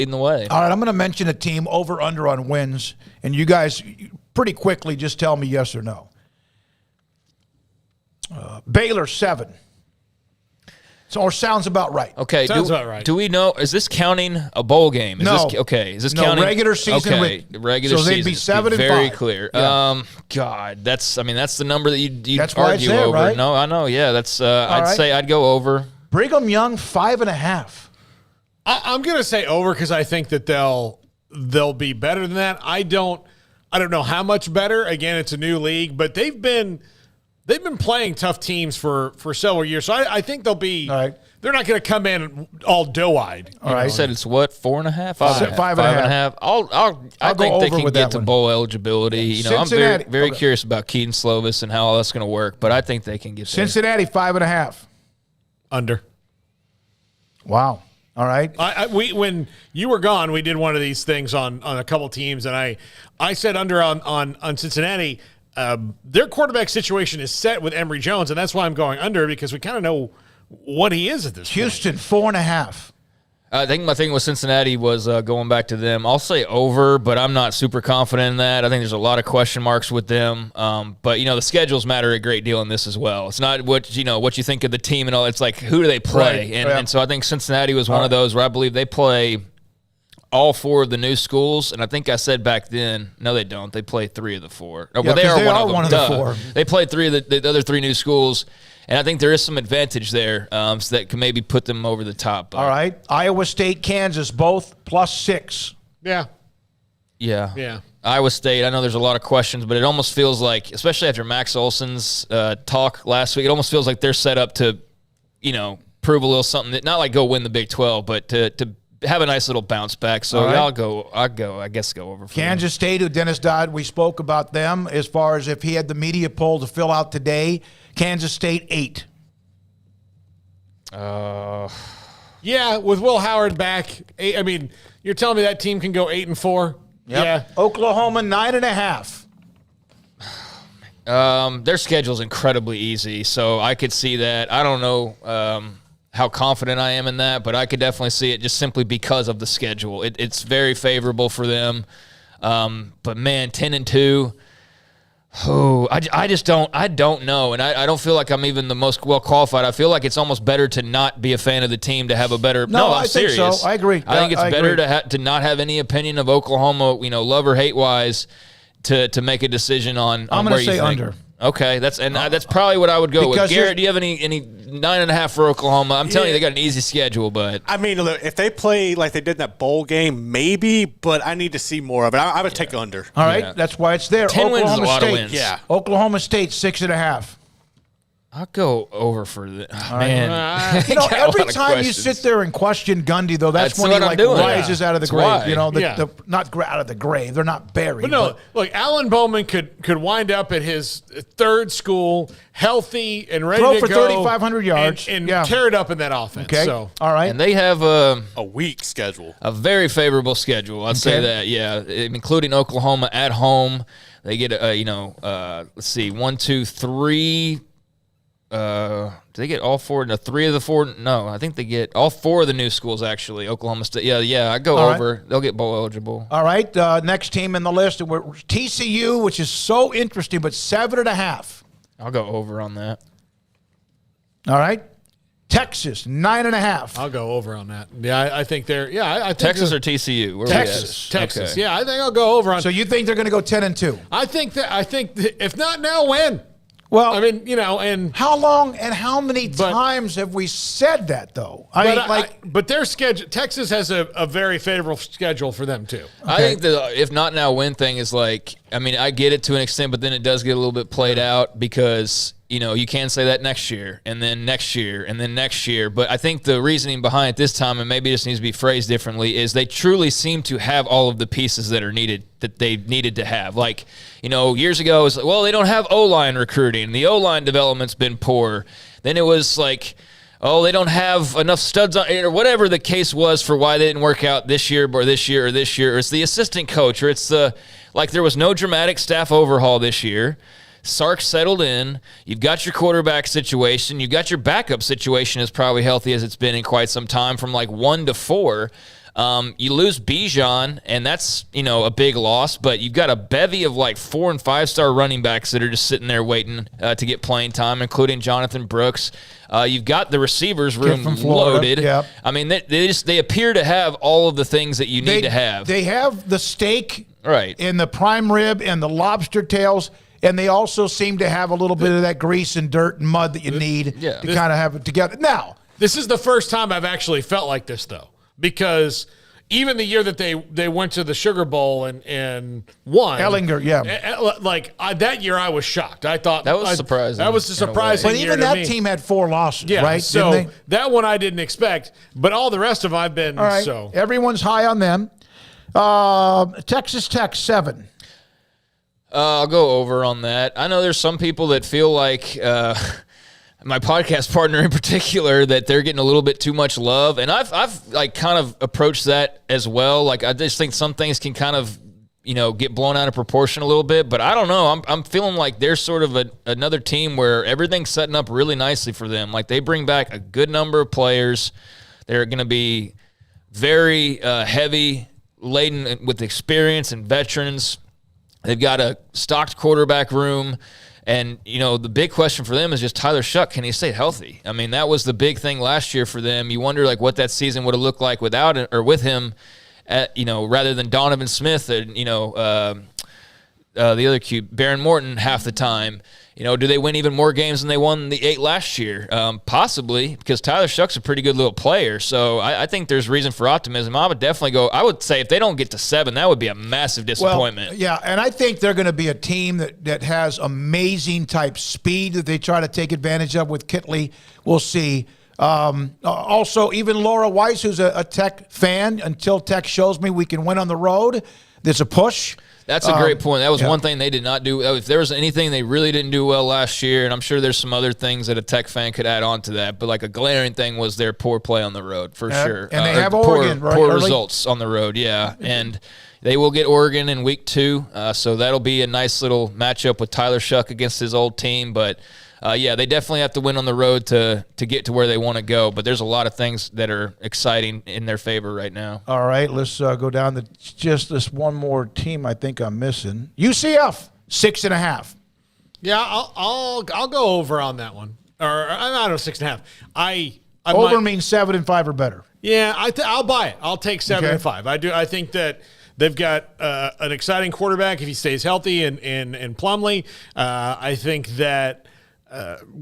in the way. All right, I'm going to mention a team over under on wins, and you guys pretty quickly just tell me yes or no. Baylor 7. Or sounds about right. Okay, sounds about right. Do we know? Is this counting a bowl game? No. Is this counting regular season? Okay, regular so season. they'd be 7 and 5. Very clear. Yeah. God, that's the number that you'd That's why argue it's there, over. right? No, I know. Yeah, that's. I'd right. say I'd go over. Brigham Young 5.5. I'm going to say over because I think that they'll be better than that. I don't know how much better. Again, it's a new league, but they've been playing tough teams for several years. So I think they'll be. All right. They're not going to come in all doe-eyed. All right. You said it's what, 4.5, 5.5, 5.5. I think go they over can with get that to one. bowl eligibility. You know, I'm Cincinnati. very curious about Keaton Slovis and how all that's going to work, but I think they can get there. Cincinnati 5.5. Under. Wow. All right. When you were gone, we did one of these things on a couple teams, and I said under on Cincinnati. Their quarterback situation is set with Emory Jones, and that's why I'm going under because we kind of know what he is at this Houston point. 4.5. I think my thing with Cincinnati was going back to them. I'll say over, but I'm not super confident in that. I think there's a lot of question marks with them. But the schedules matter a great deal in this as well. It's not what you think of the team and all. It's like who do they play, Right. and so I think Cincinnati was one of those where I believe they play all 4 of the new schools, and I think I said back then, no, they don't. They play 3 of the 4. Oh, Yeah, well, they 'cause are one of them. the 4. They played 3 of the other 3 new schools, and I think there is some advantage there, so that can maybe put them over the top. But, All right. Iowa State, Kansas, both +6. Yeah. Yeah. Iowa State, I know there's a lot of questions, but it almost feels like, especially after Max Olson's talk last week, it almost feels like they're set up to, prove a little something. That, not like go win the Big 12, but to have a nice little bounce back. So right. I'll go over for Kansas State, who Dennis Dodd, we spoke about them as far as if he had the media poll to fill out today. Kansas State 8. Yeah, with Will Howard back, I mean, you're telling me that team can go 8-4? Yep. Yeah. Oklahoma 9.5. Their schedule's incredibly easy, so I could see that. I don't know how confident I am in that, but I could definitely see it just simply because of the schedule. It's very favorable for them. But man, 10-2. Oh, I just don't know, and I don't feel like I'm even the most well qualified. I feel like it's almost better to not be a fan of the team to have a better. No, I'm serious. Think so. I agree. I think it's better to not have any opinion of Oklahoma, love or hate wise, to make a decision on. I'm going to say under. Okay, that's probably what I would go with. Garrett, do you have any 9.5 for Oklahoma? I'm telling you, they got an easy schedule, but I mean, look, if they play like they did in that bowl game, maybe, but I need to see more of it. I would take under. All right, that's why it's there. 10 wins is a lot of State. wins. Yeah. Oklahoma State 6.5. I'll go over for the man. Got a Every lot of time you questions. sit there and question Gundy, though, that's when what he I'm doing. rises out of the That's grave. why. Not out of the grave. They're not buried. But no, look, Alan Bowman could wind up at his third school, healthy and ready Throw to for go, 3,500 yards. and Yeah. tear it up in that offense. Okay. So All right. And they have a weak schedule. A very favorable schedule. I'd say that, yeah, including Oklahoma at home. They get, let's see, 1, 2, 3. Do they get all 4? No, 3 of the 4. No, I think they get all 4 of the new schools, actually. Oklahoma State. Yeah, I go All over. right. They'll get bowl eligible. All right. Next team in the list, we're TCU, which is so interesting, but 7.5. I'll go over on that. All right. Texas, 9.5. I'll go over on that. Yeah, I think they're. Yeah, I think Texas or TCU? Where Texas. Okay. Yeah, I think I'll go over on. So you think they're going to go 10-2? I think that if not now, when? Well, I mean, and how long and how many times have we said that, though? But their schedule, Texas has a very favorable schedule for them too. I think the if not now when thing is like, I mean, I get it to an extent, but then it does get a little bit played out because, you can say that next year and then next year and then next year. But I think the reasoning behind it this time, and maybe it just needs to be phrased differently, is they truly seem to have all of the pieces that are needed, that they needed to have. Like, years ago, it was like, well, they don't have O-line recruiting. The O-line development's been poor. Then it was like, oh, they don't have enough studs on, or whatever the case was for why they didn't work out this year or this year or this year. Or it's the assistant coach, or it's there was no dramatic staff overhaul this year. Sark settled in. You've got your quarterback situation. You've got your backup situation as probably healthy as it's been in quite some time, from like 1 to 4. You lose Bijan, and that's, a big loss, but you've got a bevy of like 4- and 5-star running backs that are just sitting there waiting to get playing time, including Jonathan Brooks. You've got the receivers room loaded. Yep. I mean, they appear to have all of the things that you need to have. They have the steak right in the prime rib and the lobster tails, and they also seem to have a little bit of that grease and dirt and mud that you need to kind of have it together. Now, this is the first time I've actually felt like this, though, because even the year that they went to the Sugar Bowl and won. Ellinger, that year I was shocked. I thought that was surprising. That was a surprising But year even to that me. team had 4 losses, right? So that one I didn't expect, but all the rest of them I've been all right. so. Everyone's high on them. Texas Tech 7. I'll go over on that. I know there's some people that feel like my podcast partner in particular that they're getting a little bit too much love, and I've like kind of approached that as well. Like I just think some things can kind of get blown out of proportion a little bit, but I don't know. I'm feeling like they're sort of another team where everything's setting up really nicely for them. Like they bring back a good number of players. They're going to be very heavy laden with experience and veterans. They've got a stocked quarterback room. And, the big question for them is just Tyler Shuck. Can he stay healthy? I mean, that was the big thing last year for them. You wonder, what that season would have looked like without it or with him, rather than Donovan Smith and, the other QB, Baron Morton half the time. Do they win even more games than they won the 8 last year? Possibly, because Tyler Shuck's a pretty good little player. So I think there's reason for optimism. I would say if they don't get to 7, that would be a massive disappointment. Well, yeah, and I think they're going to be a team that has amazing type speed that they try to take advantage of with Kitley. We'll see. Also, even Laura Weiss, who's a Tech fan, until Tech shows me we can win on the road, there's a push. That's a great point. That was one thing they did not do. If there was anything they really didn't do well last year, and I'm sure there's some other things that a Tech fan could add on to that, but like a glaring thing was their poor play on the road for sure. And they have Oregon, right? Poor results on the road, yeah. And they will get Oregon in week 2, so that'll be a nice little matchup with Tyler Shuck against his old team. But they definitely have to win on the road to get to where they want to go. But there's a lot of things that are exciting in their favor right now. All right, let's go down to just this one more team I think I'm missing. UCF, 6.5. Yeah, I'll go over on that one. Or I don't know, 6.5. Over means 7 and 5 or better. Yeah, I'll buy it. I'll take 7 and 5. I think that they've got an exciting quarterback if he stays healthy and Plumlee. I think that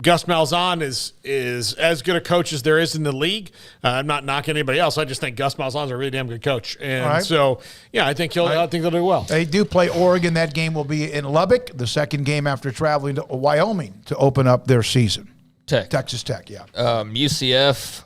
Gus Malzahn is as good a coach as there is in the league. I'm not knocking anybody else. I just think Gus Malzahn's a really damn good coach, and so I think they'll do well. They do play Oregon. That game will be in Lubbock, the second game after traveling to Wyoming to open up their season. Texas Tech, yeah. UCF.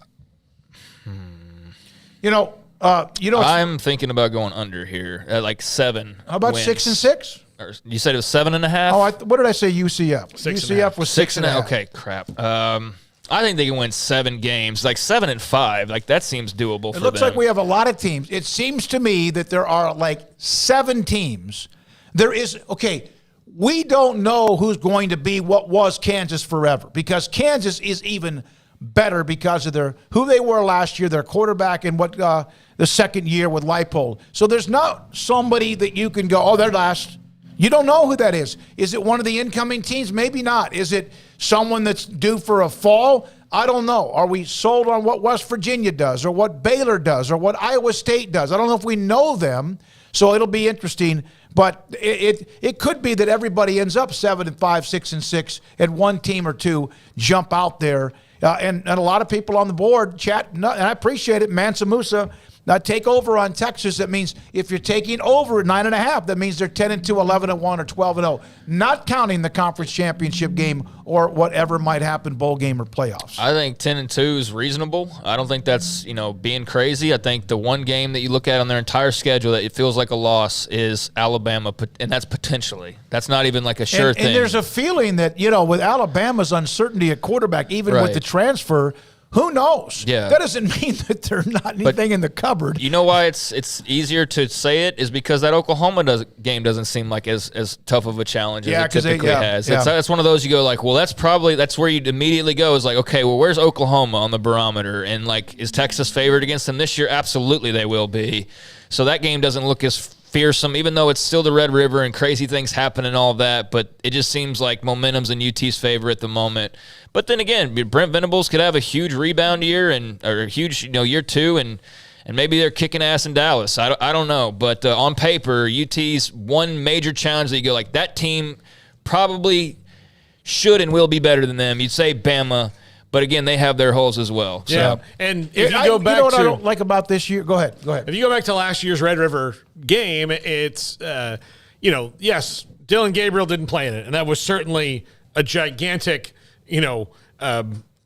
I'm thinking about going under here at like 7. How about wins. 6 and 6? You said it was 7.5? Oh, what did I say? UCF. UCF was 6.5. Okay, crap. I think they can win 7 games, like 7 and 5. Like that seems doable for them. It looks like we have a lot of teams. It seems to me that there are like 7 teams. We don't know who's going to be what was Kansas forever, because Kansas is even better because of who they were last year, their quarterback, and what the second year with Leipold. So there's not somebody that you can go, they're last. You don't know who that is. Is it one of the incoming teams? Maybe not. Is it someone that's due for a fall? I don't know. Are we sold on what West Virginia does or what Baylor does or what Iowa State does? I don't know if we know them, so it'll be interesting. But it could be that everybody ends up 7 and 5, 6 and 6, and one team or two jump out there. And a lot of people on the board chat, and I appreciate it. Mansa Musa, take over on Texas. That means if you're taking over at 9.5, that means they're 10 and 2, 11 and 1, or 12 and 0. Not counting the conference championship game or whatever might happen, bowl game or playoffs. I think 10 and 2 is reasonable. I don't think that's being crazy. I think the one game that you look at on their entire schedule that it feels like a loss is Alabama, and that's potentially. That's not even like a sure thing. And there's a feeling that with Alabama's uncertainty at quarterback, even with the transfer. Who knows? Yeah. That doesn't mean that there's not anything in the cupboard. You know why it's easier to say it is because that Oklahoma game doesn't seem like as tough of a challenge as it typically has. It's one of those you go like, well, that's where you'd immediately go is like, okay, well, where's Oklahoma on the barometer? And like, is Texas favored against them this year? Absolutely, they will be. So that game doesn't look as fearsome, even though it's still the Red River and crazy things happen and all of that, but it just seems like momentum's in UT's favor at the moment. But then again, Brent Venables could have a huge rebound year or a huge year 2, and maybe they're kicking ass in Dallas. I don't know, but on paper, UT's one major challenge that you go like, that team probably should and will be better than them. You'd say Bama, but again, they have their holes as well. So. Yeah, and if you go back you know what to, I don't like about this year? Go ahead. If you go back to last year's Red River game, it's yes, Dylan Gabriel didn't play in it, and that was certainly a gigantic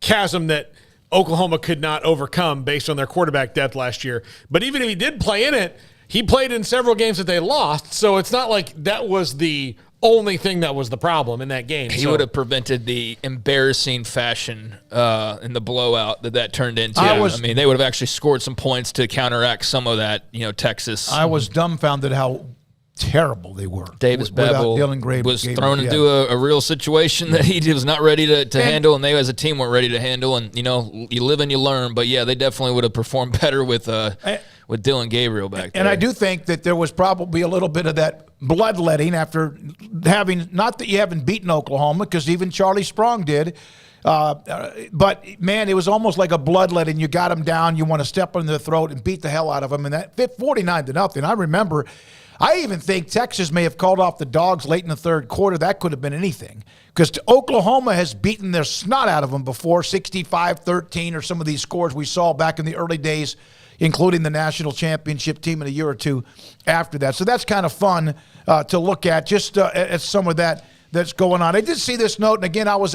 chasm that Oklahoma could not overcome based on their quarterback depth last year. But even if he did play in it, he played in several games that they lost, so it's not like that was the only thing that was the problem in that game. He would have prevented the embarrassing fashion in the blowout that turned into. I mean, they would have actually scored some points to counteract some of that, Texas. I was dumbfounded how terrible they were. Davis Bevell was thrown into a real situation that he was not ready to handle, and they as a team weren't ready to handle. And, you live and you learn. But, yeah, they definitely would have performed better with Dylan Gabriel back there. And I do think that there was probably a little bit of that bloodletting after having – not that you haven't beaten Oklahoma, because even Charlie Sprong did. But, man, it was almost like a bloodletting. You got them down. You want to step on their throat and beat the hell out of them. And that 49-0. I remember – I even think Texas may have called off the Dogs late in the third quarter. That could have been anything, because Oklahoma has beaten their snot out of them before, 65-13 or some of these scores we saw back in the early days, including the national championship team in a year or two after that. So that's kind of fun to look at, just at some of that's going on. I did see this note, and again, I was out.